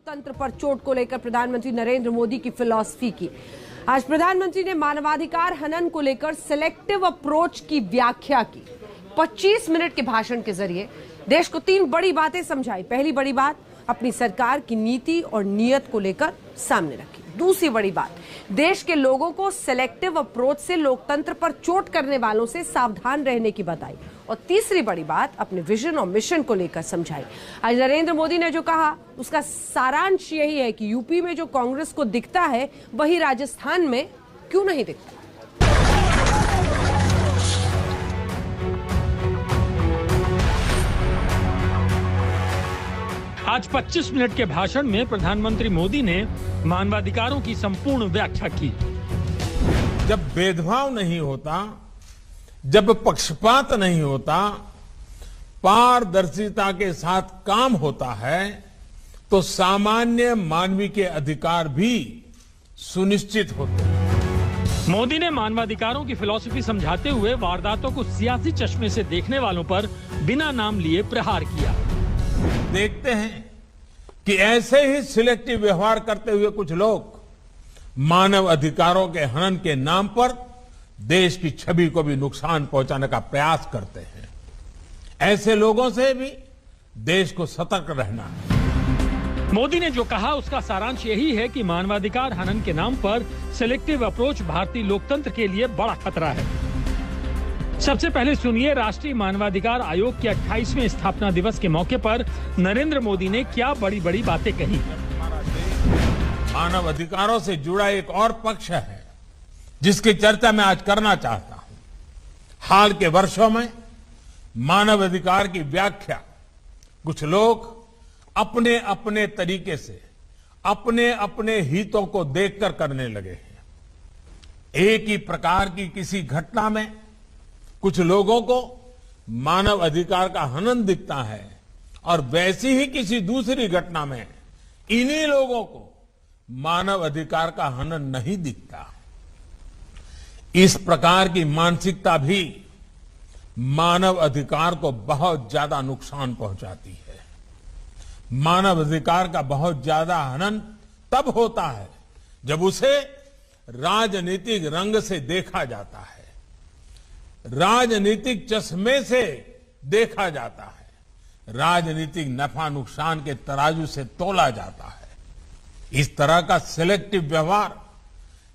लोकतंत्र पर चोट को लेकर प्रधानमंत्री नरेंद्र मोदी की फिलॉसफी की। आज प्रधानमंत्री ने मानवाधिकार हनन को लेकर सिलेक्टिव अप्रोच की व्याख्या की। 25 मिनट के भाषण के जरिए देश को 3 बड़ी बातें समझाई। पहली बड़ी बात, अपनी सरकार की नीति और नीयत को लेकर सामने रखी। दूसरी बड़ी बात, देश के लोगों को सिलेक्टिव अप्रोच से लोकतंत्र पर चोट करने वालों से सावधान रहने की बताई। और तीसरी बड़ी बात, अपने विजन और मिशन को लेकर समझाई। आज नरेंद्र मोदी ने जो कहा उसका सारांश यही है कि यूपी में जो कांग्रेस को दिखता है वही राजस्थान में क्यों नहीं दिखता। आज 25 मिनट के भाषण में प्रधानमंत्री मोदी ने मानवाधिकारों की संपूर्ण व्याख्या की। जब भेदभाव नहीं होता, जब पक्षपात नहीं होता, पारदर्शिता के साथ काम होता है, तो सामान्य मानवीय के अधिकार भी सुनिश्चित होते हैं। मोदी ने मानवाधिकारों की फिलॉसफी समझाते हुए वारदातों को सियासी चश्मे से देखने वालों पर बिना नाम लिए प्रहार किया। देखते हैं कि ऐसे ही सिलेक्टिव व्यवहार करते हुए कुछ लोग मानव अधिकारों के हनन के नाम पर देश की छवि को भी नुकसान पहुंचाने का प्रयास करते हैं। ऐसे लोगों से भी देश को सतर्क रहना है। मोदी ने जो कहा उसका सारांश यही है कि मानवाधिकार हनन के नाम पर सिलेक्टिव अप्रोच भारतीय लोकतंत्र के लिए बड़ा खतरा है। सबसे पहले सुनिए, राष्ट्रीय मानवाधिकार आयोग के 28वें स्थापना दिवस के मौके पर नरेंद्र मोदी ने क्या बड़ी बड़ी बातें कही। मानव अधिकारों से जुड़ा एक और पक्ष है जिसकी चर्चा मैं आज करना चाहता हूं। हाल के वर्षों में मानव अधिकार की व्याख्या कुछ लोग अपने अपने तरीके से अपने अपने हितों को देखकर करने लगे हैं। एक ही प्रकार की किसी घटना में कुछ लोगों को मानव अधिकार का हनन दिखता है और वैसी ही किसी दूसरी घटना में इन्हीं लोगों को मानव अधिकार का हनन नहीं दिखता। इस प्रकार की मानसिकता भी मानव अधिकार को बहुत ज्यादा नुकसान पहुंचाती है। मानव अधिकार का बहुत ज्यादा हनन तब होता है जब उसे राजनीतिक रंग से देखा जाता है, राजनीतिक चश्मे से देखा जाता है, राजनीतिक नफा नुकसान के तराजू से तोला जाता है। इस तरह का सिलेक्टिव व्यवहार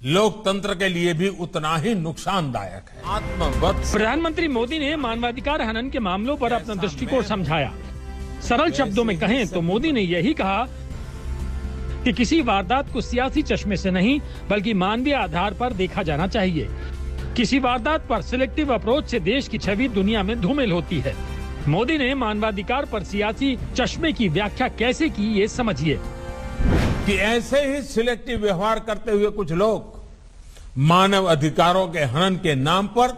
लोकतंत्र के लिए भी उतना ही नुकसानदायक है। आत्मवत प्रधानमंत्री मोदी ने मानवाधिकार हनन के मामलों पर अपना दृष्टिकोण समझाया। सरल शब्दों में कहें तो मोदी ने यही कहा कि किसी वारदात को सियासी चश्मे से नहीं बल्कि मानवीय आधार पर देखा जाना चाहिए। किसी वारदात पर सिलेक्टिव अप्रोच से देश की छवि दुनिया में धूमिल होती है। मोदी ने मानवाधिकार पर सियासी चश्मे की व्याख्या कैसे की, ये समझिए। कि ऐसे ही सिलेक्टिव व्यवहार करते हुए कुछ लोग मानव अधिकारों के हनन के नाम पर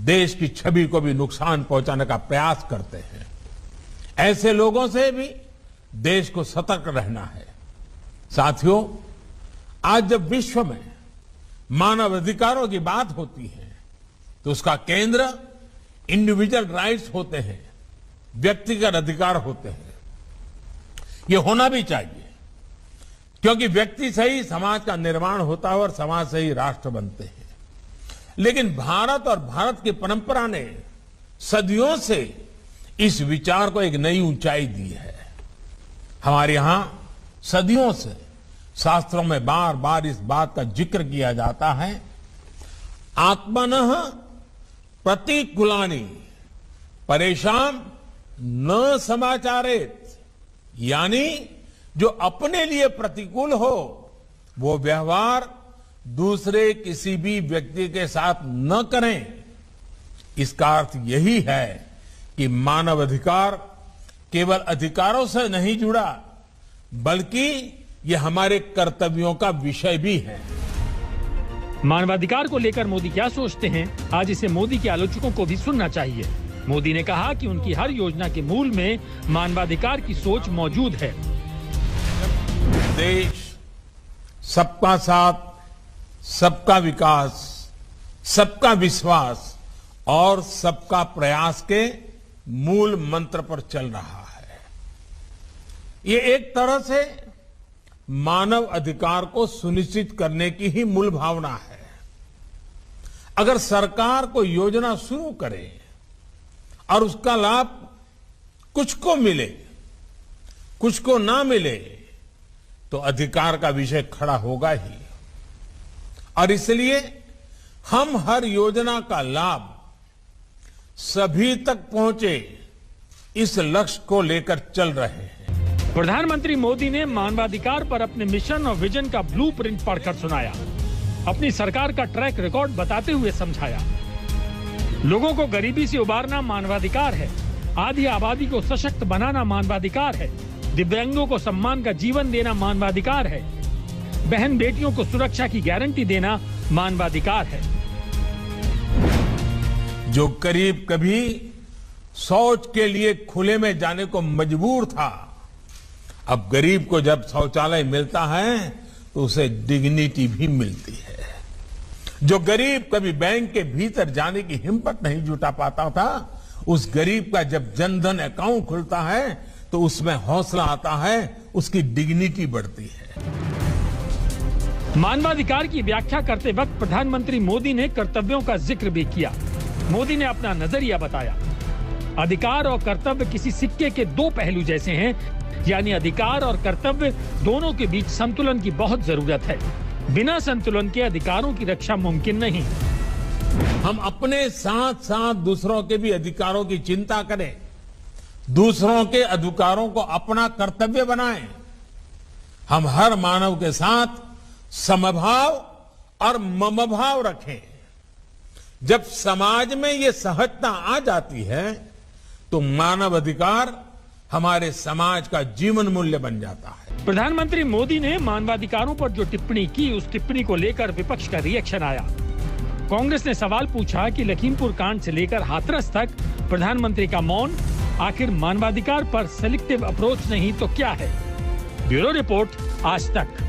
देश की छवि को भी नुकसान पहुंचाने का प्रयास करते हैं। ऐसे लोगों से भी देश को सतर्क रहना है। साथियों, आज जब विश्व में मानव अधिकारों की बात होती है तो उसका केंद्र इंडिविजुअल राइट्स होते हैं, व्यक्तिगत अधिकार होते हैं। ये होना भी चाहिए क्योंकि व्यक्ति से ही समाज का निर्माण होता है और समाज से ही राष्ट्र बनते हैं। लेकिन भारत और भारत की परंपरा ने सदियों से इस विचार को एक नई ऊंचाई दी है। हमारे यहां सदियों से शास्त्रों में बार बार इस बात का जिक्र किया जाता है, आत्मनः प्रतिकूलानि परेशान न समाचारेत, यानी जो अपने लिए प्रतिकूल हो वो व्यवहार दूसरे किसी भी व्यक्ति के साथ न करें। इसका अर्थ यही है कि मानव अधिकार केवल अधिकारों से नहीं जुड़ा बल्कि ये हमारे कर्तव्यों का विषय भी है। मानवाधिकार को लेकर मोदी क्या सोचते हैं, आज इसे मोदी के आलोचकों को भी सुनना चाहिए। मोदी ने कहा कि उनकी हर योजना के मूल में मानवाधिकार की सोच मौजूद है। देश सबका साथ, सबका विकास, सबका विश्वास और सबका प्रयास के मूल मंत्र पर चल रहा है। ये एक तरह से मानव अधिकार को सुनिश्चित करने की ही मूल भावना है। अगर सरकार कोई योजना शुरू करे और उसका लाभ कुछ को मिले, कुछ को ना मिले, तो अधिकार का विषय खड़ा होगा ही। और इसलिए हम हर योजना का लाभ सभी तक पहुंचे, इस लक्ष्य को लेकर चल रहे हैं। प्रधानमंत्री मोदी ने मानवाधिकार पर अपने मिशन और विजन का ब्लूप्रिंट पढ़कर सुनाया। अपनी सरकार का ट्रैक रिकॉर्ड बताते हुए समझाया। लोगों को गरीबी से उबारना मानवाधिकार है, आधी आबादी को सशक्त बनाना मानवाधिकार है, दिव्यांगों को सम्मान का जीवन देना मानवाधिकार है, बहन बेटियों को सुरक्षा की गारंटी देना मानवाधिकार है। जो गरीब कभी शौच के लिए खुले में जाने को मजबूर था, अब गरीब को जब शौचालय मिलता है तो उसे डिग्निटी भी मिलती है। जो गरीब कभी बैंक के भीतर जाने की हिम्मत नहीं जुटा पाता था, उस गरीब का जब जनधन अकाउंट खुलता है तो उसमें हौसला आता है, उसकी डिग्निटी बढ़ती है। मानवाधिकार की व्याख्या करते वक्त प्रधानमंत्री मोदी ने कर्तव्यों का जिक्र भी किया। मोदी ने अपना नजरिया बताया। अधिकार और कर्तव्य किसी सिक्के के दो पहलू जैसे हैं, यानी अधिकार और कर्तव्य दोनों के बीच संतुलन की बहुत जरूरत है। बिना संतुलन के अधिकारों की रक्षा मुमकिन नहीं। हम अपने साथ साथ दूसरों के भी अधिकारों की चिंता करें, दूसरों के अधिकारों को अपना कर्तव्य बनाएं। हम हर मानव के साथ समभाव और ममभाव रखें। जब समाज में ये सहजता आ जाती है तो मानव अधिकार हमारे समाज का जीवन मूल्य बन जाता है। प्रधानमंत्री मोदी ने मानवाधिकारों पर जो टिप्पणी की, उस टिप्पणी को लेकर विपक्ष का रिएक्शन आया। कांग्रेस ने सवाल पूछा कि लखीमपुर कांड से लेकर हाथरस तक प्रधानमंत्री का मौन आखिर मानवाधिकार पर सेलेक्टिव अप्रोच नहीं तो क्या है? ब्यूरो रिपोर्ट, आज तक।